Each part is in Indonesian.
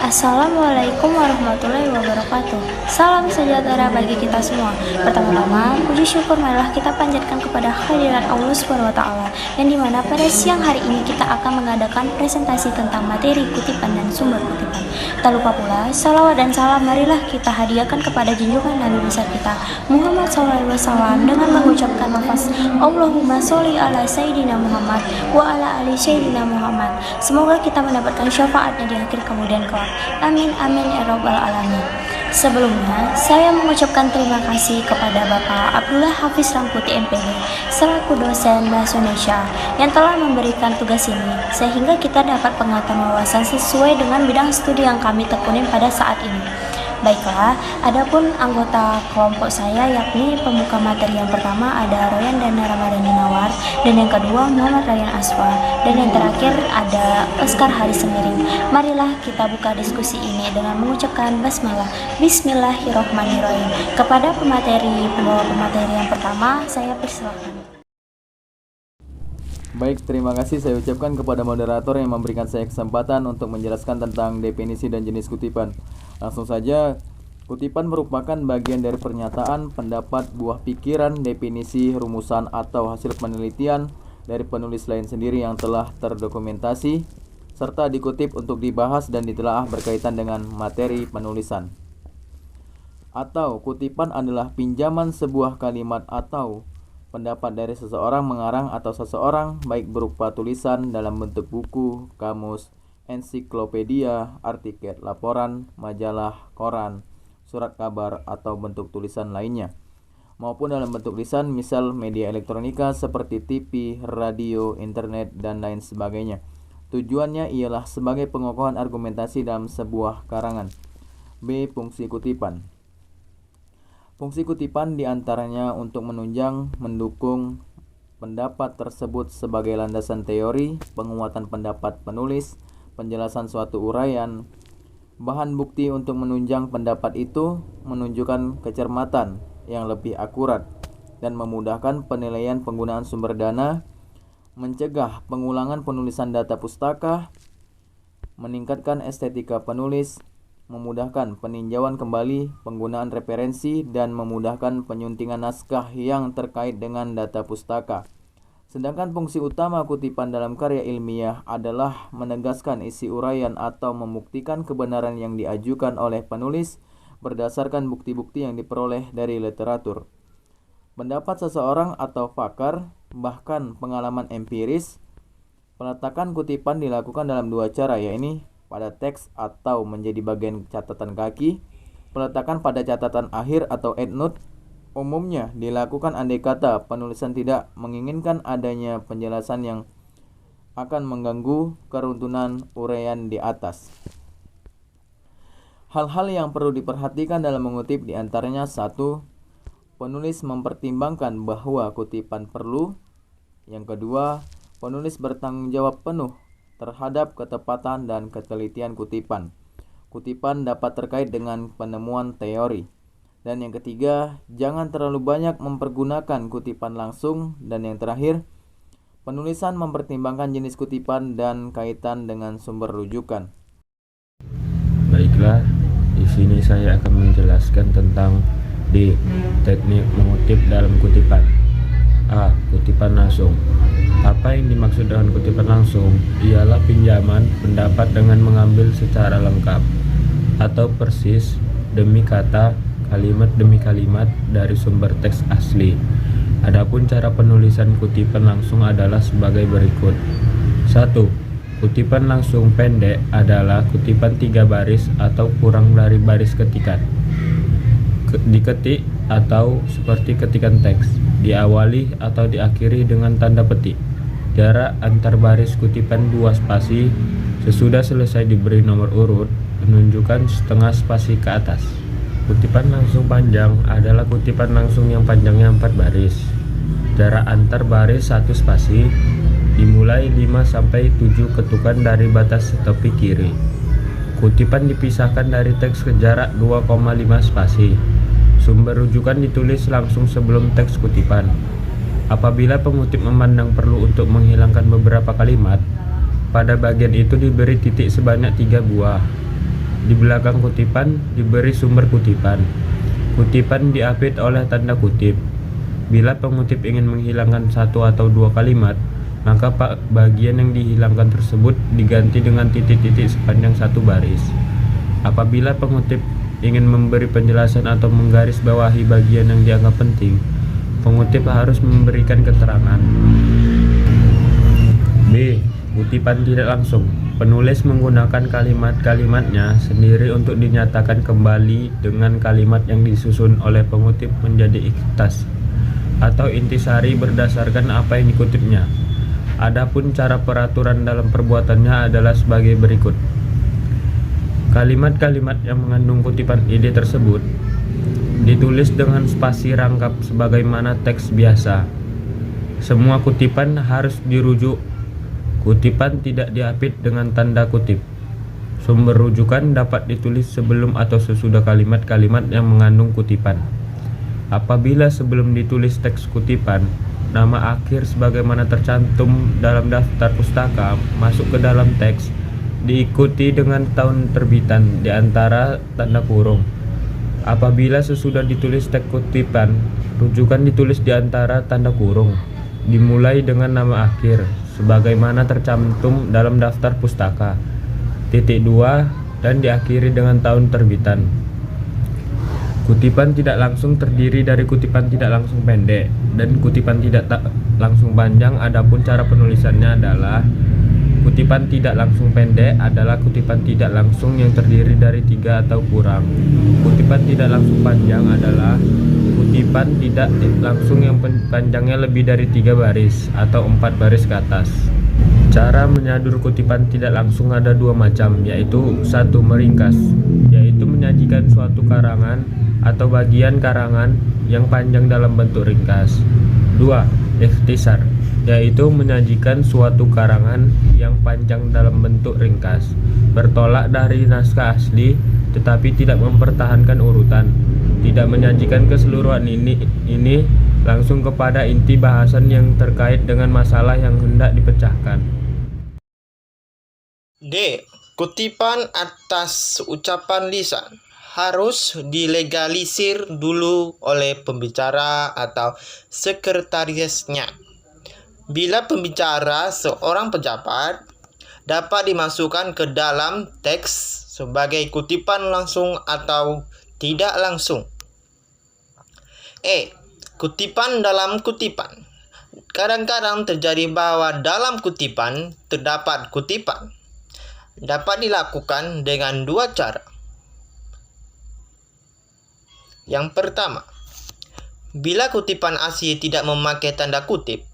Assalamualaikum warahmatullahi wabarakatuh. Salam sejahtera bagi kita semua. Pertama-tama, puji syukur marilah kita panjatkan kepada hadirat Allah Subhanahu wa taala, yang dimana pada siang hari ini kita akan mengadakan presentasi tentang materi kutipan dan sumber kutipan. Tak lupa pula, salawat dan salam marilah kita hadiahkan kepada junjungan Nabi besar kita Muhammad SAW dengan mengucapkan lafaz Allahumma sholli ala Sayyidina Muhammad wa ala ali Sayyidina Muhammad. Semoga kita mendapatkan syafaatnya di akhir kemudian kelak. Amin amin ya rabbal alamin. Sebelumnya, saya mengucapkan terima kasih kepada Bapak Abdullah Hafiz Rangkuti MPD selaku dosen Bahasa Indonesia yang telah memberikan tugas ini, sehingga kita dapat pengetahuan wawasan sesuai dengan bidang studi yang kami tekunin pada saat ini. Baiklah, adapun anggota kelompok saya yakni pembuka materi yang pertama ada Royan Dana Ramadhani Nawar, dan yang kedua Muhammad Ryan Aswa, dan yang terakhir ada Oscar Haris Semiring. Marilah kita buka diskusi ini dengan mengucapkan basmalah. Bismillahirrahmanirrahim. Kepada pembawa pemateri yang pertama, saya persilakan. Baik, terima kasih saya ucapkan kepada moderator yang memberikan saya kesempatan untuk menjelaskan tentang definisi dan jenis kutipan. Langsung saja, kutipan merupakan bagian dari pernyataan, pendapat, buah pikiran, definisi, rumusan, atau hasil penelitian dari penulis lain sendiri yang telah terdokumentasi, serta dikutip untuk dibahas dan ditelaah berkaitan dengan materi penulisan. Atau kutipan adalah pinjaman sebuah kalimat atau pendapat dari seseorang mengarang atau seseorang, baik berupa tulisan dalam bentuk buku, kamus, ensiklopedia, artikel, laporan, majalah, koran, surat kabar, atau bentuk tulisan lainnya, maupun dalam bentuk lisan, misal media elektronika seperti TV, radio, internet, dan lain sebagainya. Tujuannya ialah sebagai pengokohan argumentasi dalam sebuah karangan. B. Fungsi kutipan. Fungsi kutipan diantaranya untuk menunjang, mendukung pendapat tersebut sebagai landasan teori, penguatan pendapat penulis, penjelasan suatu uraian, bahan bukti untuk menunjang pendapat itu, menunjukkan kecermatan yang lebih akurat, dan memudahkan penilaian penggunaan sumber dana, mencegah pengulangan penulisan data pustaka, meningkatkan estetika penulis, memudahkan peninjauan kembali penggunaan referensi, dan memudahkan penyuntingan naskah yang terkait dengan data pustaka. Sedangkan fungsi utama kutipan dalam karya ilmiah adalah menegaskan isi uraian atau membuktikan kebenaran yang diajukan oleh penulis berdasarkan bukti-bukti yang diperoleh dari literatur, pendapat seseorang atau pakar, bahkan pengalaman empiris. Peletakan kutipan dilakukan dalam dua cara, yaitu pada teks atau menjadi bagian catatan kaki. Peletakan pada catatan akhir atau endnote umumnya dilakukan andai kata penulisan tidak menginginkan adanya penjelasan yang akan mengganggu keruntuhan uraian di atas. Hal-hal yang perlu diperhatikan dalam mengutip diantaranya: 1. Penulis mempertimbangkan bahwa kutipan perlu. Yang kedua, penulis bertanggung jawab penuh terhadap ketepatan dan ketelitian kutipan. Kutipan dapat terkait dengan penemuan teori. Dan yang ketiga, jangan terlalu banyak mempergunakan kutipan langsung. Dan yang terakhir, penulisan mempertimbangkan jenis kutipan dan kaitan dengan sumber rujukan. Baiklah, di sini saya akan menjelaskan tentang teknik mengutip dalam kutipan. A. Kutipan langsung. Apa yang dimaksud dengan kutipan langsung? Ialah pinjaman pendapat dengan mengambil secara lengkap atau persis demi kata, kalimat demi kalimat dari sumber teks asli. Adapun cara penulisan kutipan langsung adalah sebagai berikut. 1. Kutipan langsung pendek adalah kutipan 3 baris atau kurang dari baris ketikan. Diketik atau seperti ketikan teks, diawali atau diakhiri dengan tanda petik. Jarak antar baris kutipan 2 spasi. Sesudah selesai diberi nomor urut, menunjukkan setengah spasi ke atas. Kutipan langsung panjang adalah kutipan langsung yang panjangnya 4 baris. Jarak antar baris 1 spasi. dimulai 5-7 ketukan dari batas tepi kiri. Kutipan dipisahkan dari teks ke jarak 2,5 spasi. Sumber rujukan ditulis langsung sebelum teks kutipan. Apabila pengutip memandang perlu untuk menghilangkan beberapa kalimat, pada bagian itu diberi titik sebanyak 3 buah. Di belakang kutipan diberi sumber kutipan. Kutipan diapit oleh tanda kutip. Bila pengutip ingin menghilangkan 1 atau 2 kalimat, maka bagian yang dihilangkan tersebut diganti dengan titik-titik sepanjang 1 baris. Apabila pengutip ingin memberi penjelasan atau menggarisbawahi bagian yang dianggap penting, pengutip harus memberikan keterangan. B. Kutipan tidak langsung. Penulis menggunakan kalimat-kalimatnya sendiri untuk dinyatakan kembali dengan kalimat yang disusun oleh pengutip menjadi ikhtas atau intisari berdasarkan apa yang dikutipnya. Adapun cara peraturan dalam perbuatannya adalah sebagai berikut. Kalimat-kalimat yang mengandung kutipan ide tersebut ditulis dengan spasi rangkap sebagaimana teks biasa. Semua kutipan harus dirujuk. Kutipan tidak diapit dengan tanda kutip. Sumber rujukan dapat ditulis sebelum atau sesudah kalimat-kalimat yang mengandung kutipan. Apabila sebelum ditulis teks kutipan, nama akhir sebagaimana tercantum dalam daftar pustaka masuk ke dalam teks, diikuti dengan tahun terbitan di antara tanda kurung. Apabila sesudah ditulis teks kutipan, rujukan ditulis di antara tanda kurung, dimulai dengan nama akhir sebagaimana tercantum dalam daftar pustaka, titik 2, dan diakhiri dengan tahun terbitan. Kutipan tidak langsung terdiri dari kutipan tidak langsung pendek dan kutipan tidak langsung panjang. Adapun cara penulisannya adalah kutipan tidak langsung pendek adalah kutipan tidak langsung yang terdiri dari 3 atau kurang. Kutipan tidak langsung panjang adalah kutipan tidak langsung yang panjangnya lebih dari 3 baris atau 4 baris ke atas. Cara menyadur kutipan tidak langsung ada 2 macam, yaitu 1. Meringkas, yaitu menyajikan suatu karangan atau bagian karangan yang panjang dalam bentuk ringkas. 2. Ikhtisar, yaitu menyajikan suatu karangan yang panjang dalam bentuk ringkas, bertolak dari naskah asli tetapi tidak mempertahankan urutan, tidak menyajikan keseluruhan ini langsung kepada inti bahasan yang terkait dengan masalah yang hendak dipecahkan. D. Kutipan atas ucapan lisan harus dilegalisir dulu oleh pembicara atau sekretarisnya. Bila pembicara seorang pejabat, dapat dimasukkan ke dalam teks sebagai kutipan langsung atau tidak langsung. E. Kutipan dalam kutipan. Kadang-kadang terjadi bahwa dalam kutipan terdapat kutipan. Dapat dilakukan dengan 2 cara. Yang pertama, bila kutipan asli tidak memakai tanda kutip,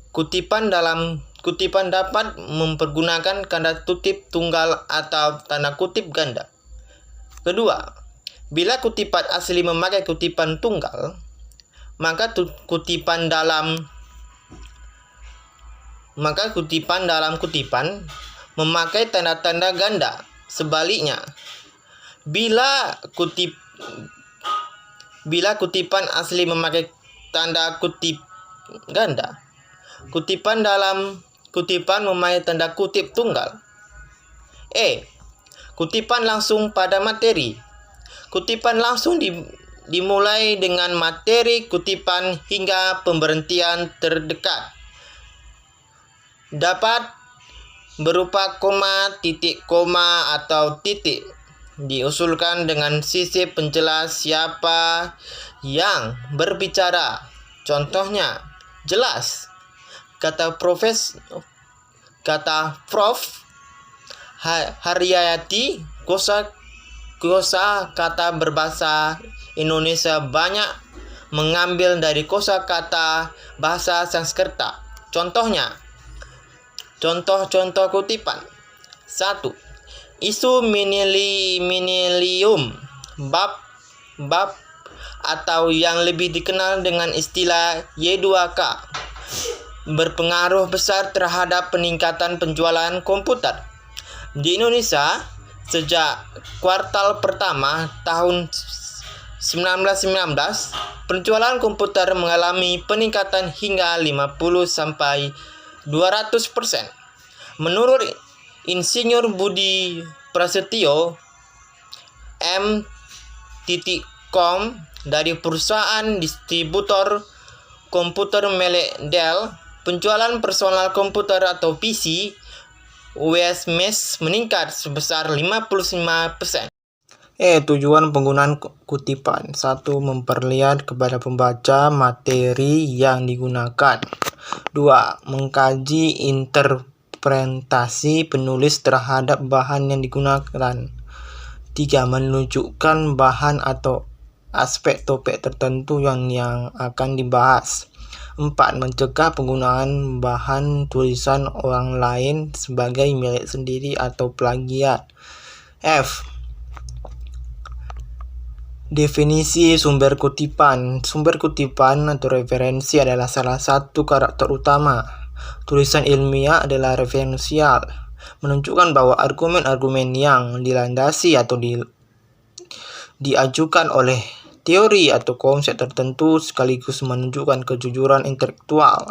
kutipan dapat mempergunakan tanda kutip tunggal atau tanda kutip ganda. Kedua, bila kutipan asli memakai kutipan tunggal, maka kutipan dalam kutipan memakai tanda-tanda ganda. Sebaliknya, bila kutipan asli memakai tanda kutip ganda, kutipan dalam kutipan memakai tanda kutip tunggal. E. Kutipan langsung pada materi. Kutipan langsung dimulai dengan materi kutipan hingga pemberhentian terdekat. Dapat berupa koma, titik koma, atau titik. Diusulkan dengan sisi penjelas siapa yang berbicara. Contohnya, jelas. Kata Prof. Haryati, kosa kata berbahasa Indonesia banyak mengambil dari kosa kata bahasa Sanskerta. Contohnya, contoh-contoh kutipan. 1. Isu milenium, bab atau yang lebih dikenal dengan istilah Y2K berpengaruh besar terhadap peningkatan penjualan komputer. Di Indonesia, sejak kuartal pertama tahun 1919, penjualan komputer mengalami peningkatan hingga 50-200%. Menurut Insinyur Budi Prasetyo M.Com dari perusahaan distributor komputer milik Dell, penjualan personal komputer atau PC US Mesh meningkat sebesar 55%. Tujuan penggunaan kutipan. 1. Memperlihat kepada pembaca materi yang digunakan. 2. Mengkaji interpretasi penulis terhadap bahan yang digunakan. 3. Menunjukkan bahan atau aspek topik tertentu yang akan dibahas. 4. Mencegah penggunaan bahan tulisan orang lain sebagai milik sendiri atau plagiat. F. Definisi sumber kutipan. Sumber kutipan atau referensi adalah salah satu karakter utama. Tulisan ilmiah adalah referensial, menunjukkan bahwa argumen-argumen yang dilandasi atau diajukan oleh teori atau konsep tertentu sekaligus menunjukkan kejujuran intelektual.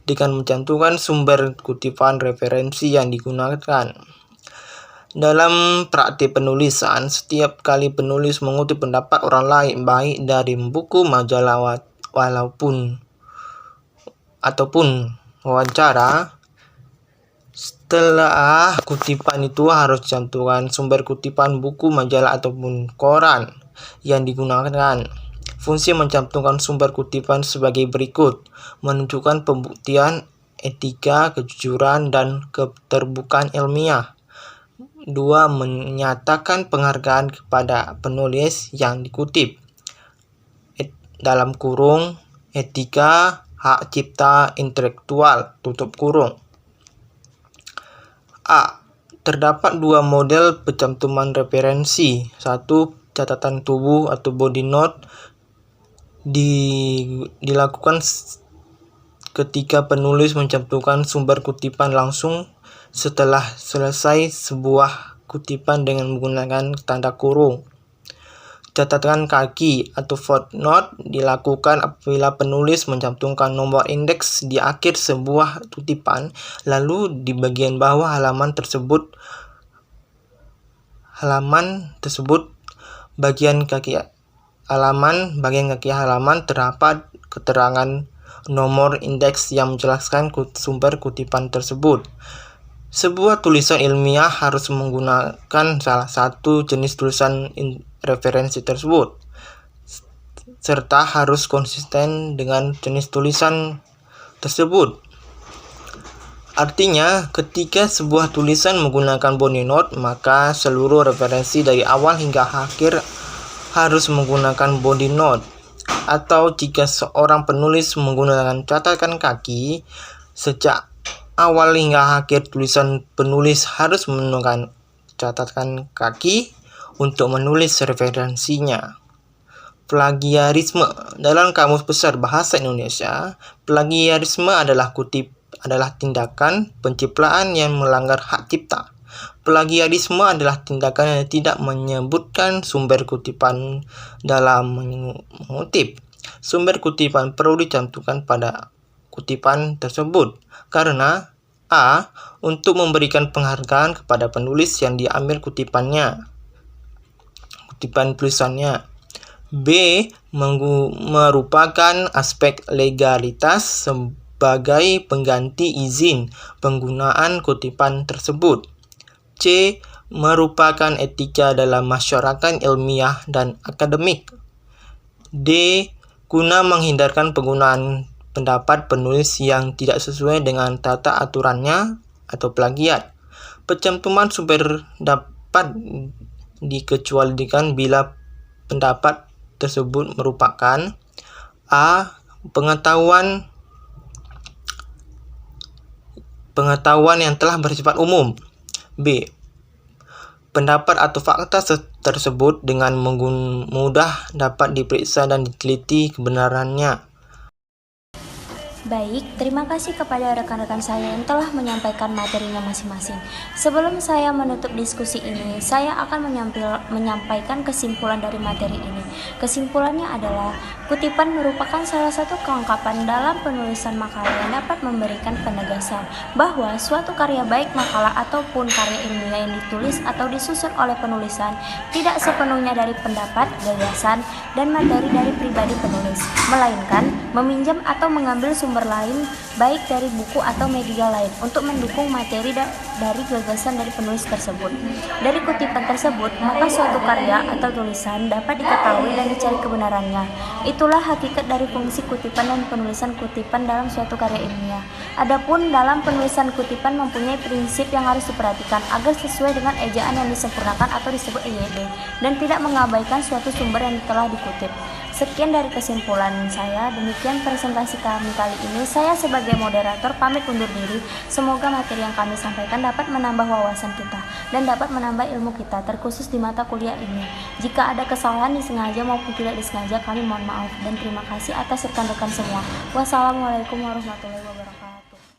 Dengan mencantumkan sumber kutipan referensi yang digunakan. Dalam praktik penulisan, setiap kali penulis mengutip pendapat orang lain, baik dari buku, majalah, ataupun wawancara, setelah kutipan itu harus cantumkan sumber kutipan buku, majalah, ataupun koran yang digunakan. Fungsi mencantumkan sumber kutipan sebagai berikut: menunjukkan pembuktian, etika, kejujuran, dan keterbukaan ilmiah. 2. Menyatakan penghargaan kepada penulis yang dikutip. Dalam kurung, etika, hak cipta intelektual, tutup kurung. A. Terdapat dua model pencantuman referensi. 1. Catatan tubuh atau body note dilakukan ketika penulis mencantumkan sumber kutipan langsung setelah selesai sebuah kutipan dengan menggunakan tanda kurung. Catatan kaki atau footnote dilakukan apabila penulis mencantumkan nomor indeks di akhir sebuah kutipan, lalu di bagian bawah halaman tersebut bagian kaki halaman terdapat keterangan nomor indeks yang menjelaskan sumber kutipan tersebut. Sebuah tulisan ilmiah harus menggunakan salah satu jenis tulisan referensi tersebut, serta harus konsisten dengan jenis tulisan tersebut. Artinya, ketika sebuah tulisan menggunakan body note, maka seluruh referensi dari awal hingga akhir harus menggunakan body note. Atau jika seorang penulis menggunakan catatan kaki, sejak awal hingga akhir tulisan penulis harus menggunakan catatan kaki untuk menulis referensinya. Plagiarisme. Dalam Kamus Besar Bahasa Indonesia, plagiarisme adalah tindakan pencipraan yang melanggar hak cipta. Plagiarisme adalah tindakan yang tidak menyebutkan sumber kutipan dalam mengutip. Sumber kutipan perlu dicantumkan pada kutipan tersebut karena A. Untuk memberikan penghargaan kepada penulis yang diambil kutipan tulisannya. B. Merupakan aspek legalitas sebagai pengganti izin penggunaan kutipan tersebut. C. Merupakan etika dalam masyarakat ilmiah dan akademik. D. Guna menghindarkan penggunaan pendapat penulis yang tidak sesuai dengan tata aturannya atau plagiat. Pencantuman sumber dapat dikecualikan bila pendapat tersebut merupakan A. Pengetahuan yang telah bersifat umum. B. Pendapat atau fakta tersebut dengan mudah dapat diperiksa dan diteliti kebenarannya. Baik, terima kasih kepada rekan-rekan saya yang telah menyampaikan materinya masing-masing. Sebelum saya menutup diskusi ini, saya akan menyampaikan kesimpulan dari materi ini. Kesimpulannya adalah, kutipan merupakan salah satu kelengkapan dalam penulisan makalah yang dapat memberikan penegasan bahwa suatu karya baik makalah ataupun karya ilmiah yang ditulis atau disusun oleh penulisan tidak sepenuhnya dari pendapat, gagasan, dan materi dari pribadi penulis, melainkan meminjam atau mengambil sumber lain baik dari buku atau media lain untuk mendukung materi dari gagasan dari penulis tersebut. Dari kutipan tersebut, maka suatu karya atau tulisan dapat diketahui dan dicari kebenarannya. Itulah hakikat dari fungsi kutipan dan penulisan kutipan dalam suatu karya ilmiah. Adapun dalam penulisan kutipan mempunyai prinsip yang harus diperhatikan agar sesuai dengan ejaan yang disempurnakan atau disebut EYD dan tidak mengabaikan suatu sumber yang telah dikutip. Sekian dari kesimpulan saya, demikian presentasi kami kali ini. Saya sebagai moderator pamit undur diri. Semoga materi yang kami sampaikan dapat menambah wawasan kita dan dapat menambah ilmu kita, terkhusus di mata kuliah ini. Jika ada kesalahan disengaja maupun tidak disengaja, kami mohon maaf dan terima kasih atas rekan-rekan semua. Wassalamualaikum warahmatullahi wabarakatuh.